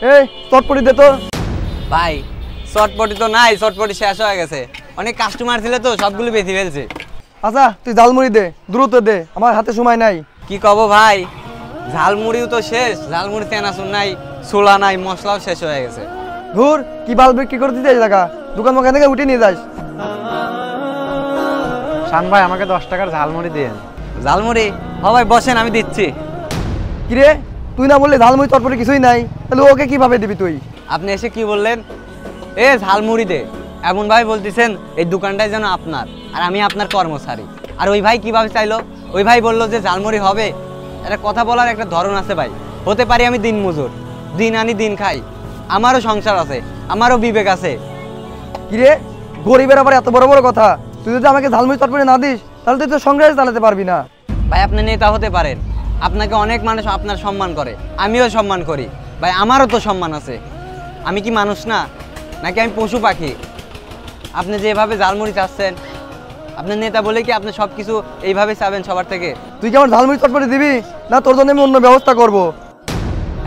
এই চটপটি দে তো। ভাই চটপটি তো নাই, চটপটি শেষ হয়ে গেছে। অনেক কাস্টমার ছিল তো সবগুলো বেঁধে ফেলছে। আচ্ছা তুই ঝালমুড়ি দে, দ্রুত দে, আমার হাতে সময় নাই। কি কব ভাই, ঝালমুড়িও তো শেষ, ঝালমুড়ি চেনাচুর নাই, ছোলা নাই, মশলাও শেষ হয়ে গেছে। ধুর, কি বাল বিক্রি করে দিতে টাকা, দোকান মোকান থেকে উঠে নিয়ে যাস। শান ভাই আমাকে 10 টাকার ঝালমুড়ি দিন। ঝালমুড়ি? হ ভাই বসেন, আমি দিচ্ছি। কিরে তুই না বললি ঝালমুড়ি চটপটি কিছুই নাই, তাহলে ওকে কিভাবে দিবি তুই? আপনি এসে কি বললেন, এ ঝালমুড়ি দে, এমন ভাই বলতেছেন এই দোকানটাই যেন আপনার আর আমি আপনার কর্মচারী। আর ওই ভাই কিভাবে চাইলো? ওই ভাই বললো যে ঝালমুড়ি হবে। এটা কথা বলার একটা ধরন আছে ভাই। হতে পারি আমি দিন মজুর, দিন আনি দিন খাই, আমারও সংসার আছে, আমারও বিবেক আছে। কিরে গরিবের আবার এত বড় বড় কথা? তুই যদি আমাকে ঝালমুড়ি চটপটি না দিস তাহলে তুই তো সংসার চালাতে পারবি না। ভাই আপনি নেতা হতে পারেন, আপনাকে অনেক মানুষ আপনার সম্মান করে, আমিও সম্মান করি ভাই, আমারও তো সম্মান আছে। আমি কি মানুষ না, নাকি আমি পশু পাখি? আপনি যেভাবে ঝালমুড়ি চাচ্ছেন, আপনার নেতা বলে কি আপনি সব কিছু এইভাবে চাবেন সবার থেকে? তুই কি আমার ঝালমুড়ি চটপটি দিবি না তোর জন্য আমি অন্য ব্যবস্থা করব?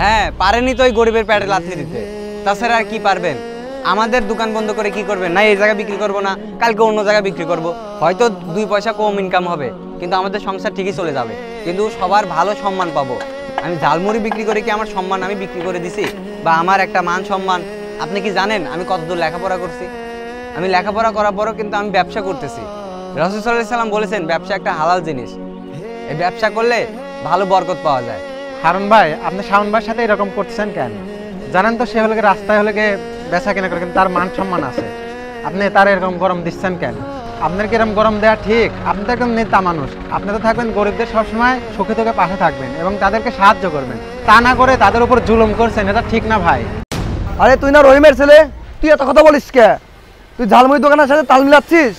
হ্যাঁ পারেনি তো ওই গরিবের পেটে লাথি দিতে, তাছাড়া আর কি পারবেন? আমাদের দোকান বন্ধ করে কি করবেন? না এই জায়গায় বিক্রি করবো না, কালকে অন্য জায়গায় বিক্রি করব, হয়তো 2 পয়সা কম ইনকাম হবে, কিন্তু আমাদের সংসার ঠিকই চলে যাবে, কিন্তু সবার ভালো সম্মান পাবো। আমি ঝালমুড়ি বিক্রি করে কি আমার সম্মান আমি বিক্রি করে দিছি, বা আমার একটা মান সম্মান? আপনি কি জানেন আমি কতদূর লেখাপড়া করছি? আমি লেখাপড়া করার পরও কিন্তু আমি ব্যবসা করতেছি। রাসূল সাল্লাল্লাহু আলাইহি সাল্লাম বলেছেন ব্যবসা একটা হালাল জিনিস, এই ব্যবসা করলে ভালো বরকত পাওয়া যায়। হারুন ভাই আপনি শাওন ভাইয়ের সাথে এরকম করতেছেন কেন? জানেন তো সে হলে রাস্তায় হলে বেচা কেনা করে, কিন্তু তার মান সম্মান আছে, আপনি তার এরকম গরম দিচ্ছেন কেন? আপনার কি এরকম গরম দেওয়া ঠিক? আপনি তো একদম নেতা মানুষ, আপনি তো থাকবেন গরিবদের সবসময় সুখে দুঃখে পাশে থাকবেন এবং তাদেরকে সাহায্য করবেন, তা না করে তাদের উপর জুলুম করছেন, এটা ঠিক না ভাই। আরে তুই না রহিমের ছেলে, তুই এত কথা বলিস কে? তুই ঝালমুড়ি দোকানের সাথে তাল মিলাচ্ছিস?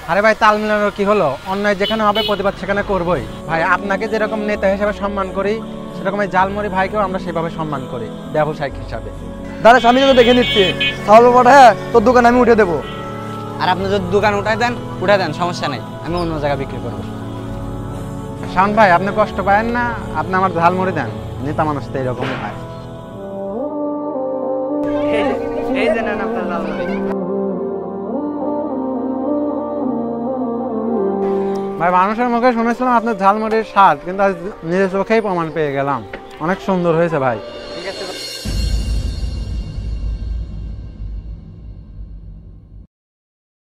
আরে ভাই তাল মিলানোর কি হলো, অন্যায় যেখানে হবে প্রতিবাদ সেখানে করবোই ভাই। আপনাকে যেরকম নেতা হিসেবে সম্মান করি সেরকম এই ঝালমুড়ি ভাইকেও আমরা সেভাবে সম্মান করি ব্যবসায়িক হিসাবে। দাঁড়া স্বামী তোকে দেখে নিচ্ছি, তাহলে হ্যাঁ তোর দোকান আমি উঠে দেবো। আর আপনি যদি দোকান উঠাই দেন সমস্যা নাই, আমি অন্য জায়গায় বিক্রি করবো। শাওন ভাই আপনি কষ্ট পায়েন না, আপনি আমার ঝালমুড়ি দেন, নেতা মানুষ তো এরকমই হয়। এই যে নেন আপনার ঝালমুড়ি। ভাই মানুষের মুখে শুনেছিলাম আপনার ঝালমুড়ির স্বাদ, কিন্তু আজ নিজের চোখেই প্রমাণ পেয়ে গেলাম, অনেক সুন্দর হয়েছে ভাই।